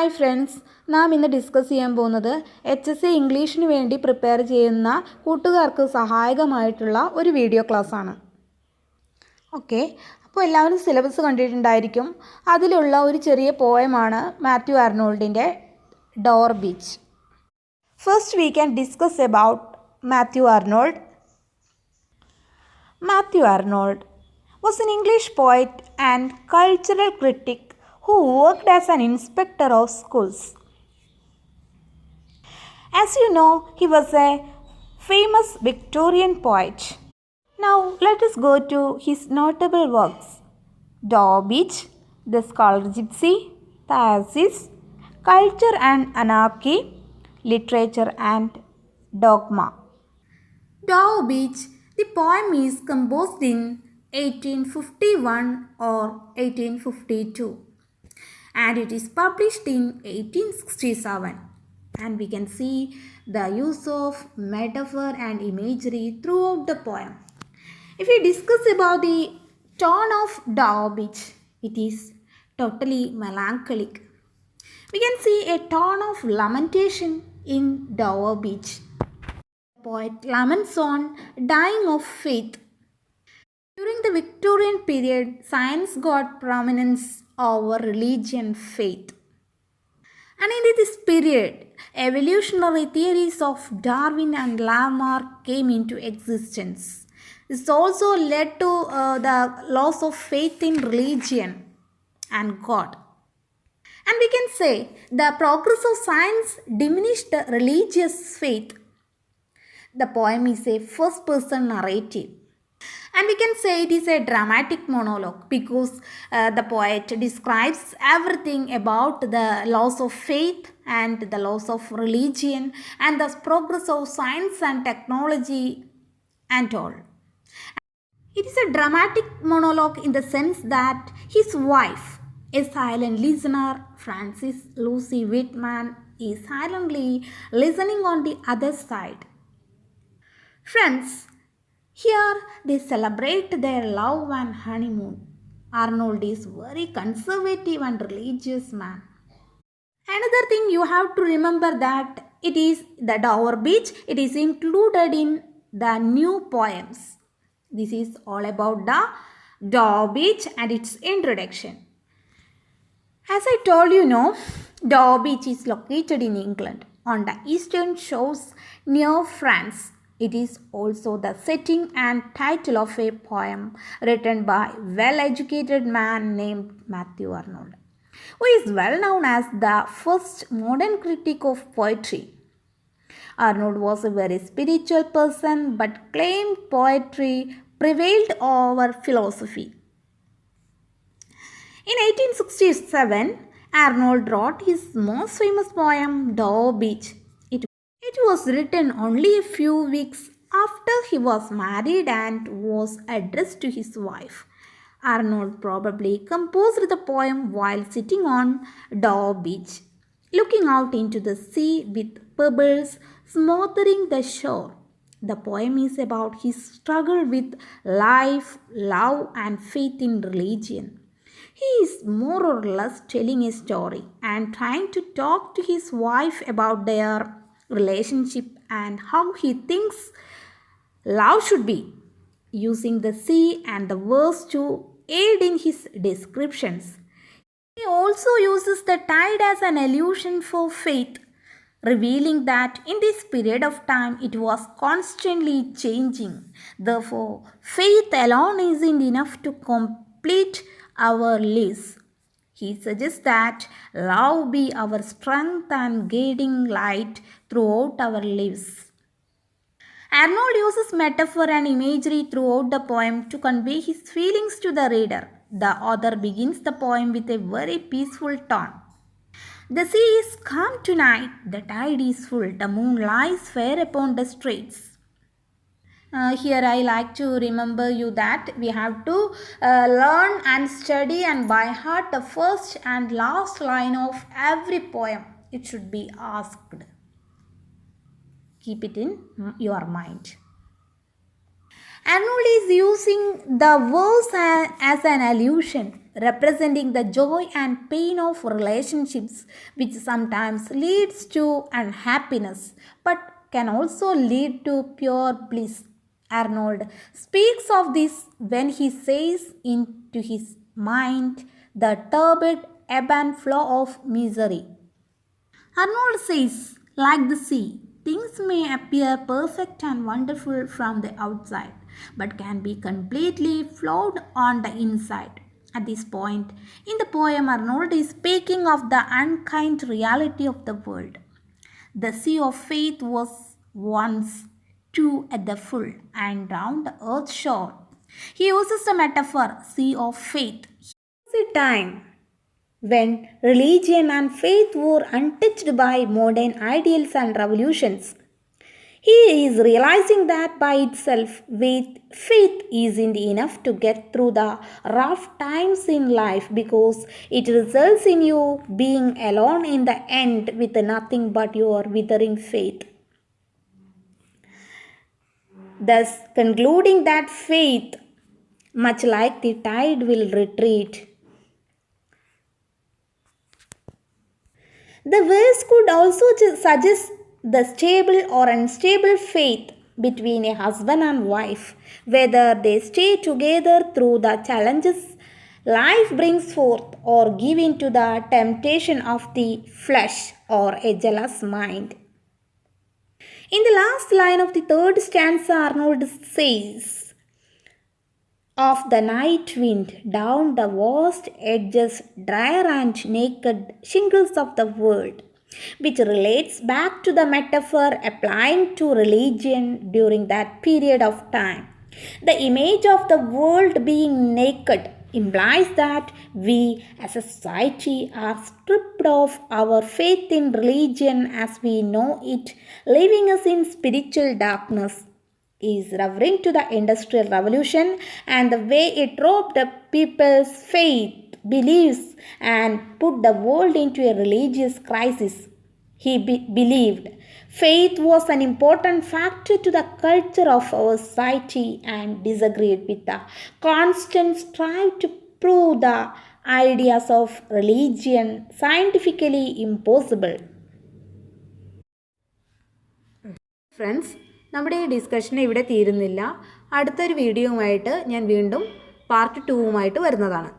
Hi friends, നാം ഇന്ന് discuss ചെയ്യാൻ പോകുന്നത് HSC ഇംഗ്ലീഷിന് വേണ്ടി പ്രിപ്പയർ ചെയ്യുന്ന കൂട്ടുകാർക്ക് സഹായകമായിട്ടുള്ള ഒരു വീഡിയോ ക്ലാസ്സാണ്. ഓക്കെ, അപ്പോൾ എല്ലാവരും സിലബസ് കണ്ടിട്ടുണ്ടായിരിക്കും. അതിലുള്ള ഒരു ചെറിയ പോയമാണ് മാത്യു ആർണോൾഡിൻ്റെ Dover beach. First we can discuss about Matthew Arnold. Matthew Arnold was an English poet and cultural critic who worked as an inspector of schools. As you know, he was a famous Victorian poet. Now, let us go to his notable works: Dover Beach, The Scarlet Gypsy, Theasis, Culture and Anarchy, Literature and Dogma. Dover Beach. The poem is composed in 1851 or 1852 and it is published in 1867, and we can see the use of metaphor and imagery throughout the poem. If we discuss about the tone of Dover Beach, it is totally melancholic. We can see a tone of lamentation in Dover Beach. Poet laments on dying of faith. During the Victorian period, science got prominence over religion faith. And in this period, evolutionary theories of Darwin and Lamarck came into existence. This also led to the loss of faith in religion and God. And we can say the progress of science diminished the religious faith. The poem is a first-person narrative, and we can say it is a dramatic monologue because the poet describes everything about the loss of faith and the loss of religion and the progress of science and technology and all. It is a dramatic monologue in the sense that his wife, a silent listener, Frances Lucy Whitman, is silently listening on the other side. Friends, here they celebrate their love and honeymoon. Arnold is very conservative and religious man. Another thing you have to remember that it is the Dover Beach. It is included in the new poems. This is all about the Dover Beach and its introduction. As I told you, Dover Beach is located in England on the eastern shores near France. It is also the setting and title of a poem written by a well-educated man named Matthew Arnold, who is well known as the first modern critic of poetry. Arnold was a very spiritual person but claimed poetry prevailed over philosophy. In 1867, Arnold wrote his most famous poem, Dover Beach. It was written only a few weeks after he was married and was addressed to his wife. Arnold probably composed the poem while sitting on Dover Beach, looking out into the sea with pebbles smothering the shore. The poem is about his struggle with life, love, and faith in religion. He is more or less telling a story and trying to talk to his wife about their relationship and how he thinks love should be, using the sea and the verse to aid in his descriptions. He also uses the tide as an allusion for faith, revealing that in this period of time it was constantly changing. Therefore, faith alone isn't enough to complete our lives. He suggests that love be our strength and guiding light throughout our lives. Arnold uses metaphor and imagery throughout the poem to convey his feelings to the reader. The author begins the poem with a very peaceful tone. The sea is calm tonight, the tide is full, the moon lies fair upon the straits. Here I like to remember you that we have to learn and study and by heart the first and last line of every poem. It should be asked. Keep it in your mind. Arnold is using the verse as an allusion, representing the joy and pain of relationships, which sometimes leads to unhappiness but can also lead to pure bliss. Arnold speaks of this when he says into his mind the turbid ebb and flow of misery. Arnold says, like the sea, things may appear perfect and wonderful from the outside, but can be completely flawed on the inside. At this point in the poem, Arnold is speaking of the unkind reality of the world. The sea of faith was once too at the full and round the earth shore. He uses the metaphor sea of faith. It was a time when religion and faith were untouched by modern ideals and revolutions. He is realizing that by itself, faith isn't enough to get through the rough times in life because it results in you being alone in the end with nothing but your withering faith. Thus, concluding that faith, much like the tide, will retreat. The verse could also suggest the stable or unstable faith between a husband and wife, whether they stay together through the challenges life brings forth or give in to the temptation of the flesh or a jealous mind. In the last line of the third stanza, Arnold says, of the night wind down the vast edges, drear and naked shingles of the world, which relates back to the metaphor applying to religion during that period of time. The image of the world being naked implies that we as a society are stripped of our faith in religion as we know it, leaving us in spiritual darkness. Is referring to the Industrial Revolution and the way it robbed the people's faith, beliefs, and put the world into a religious crisis. He believed faith was an important factor to the culture of our society and disagreed with the constant strive to prove the ideas of religion scientifically impossible. Friends, നമ്മുടെ ഈ discussion ഇവിടെ തീരുന്നില്ല. അടുത്തൊരു വീഡിയോയുമായിട്ട് ഞാൻ വീണ്ടും part 2 വരുന്നതാണ്.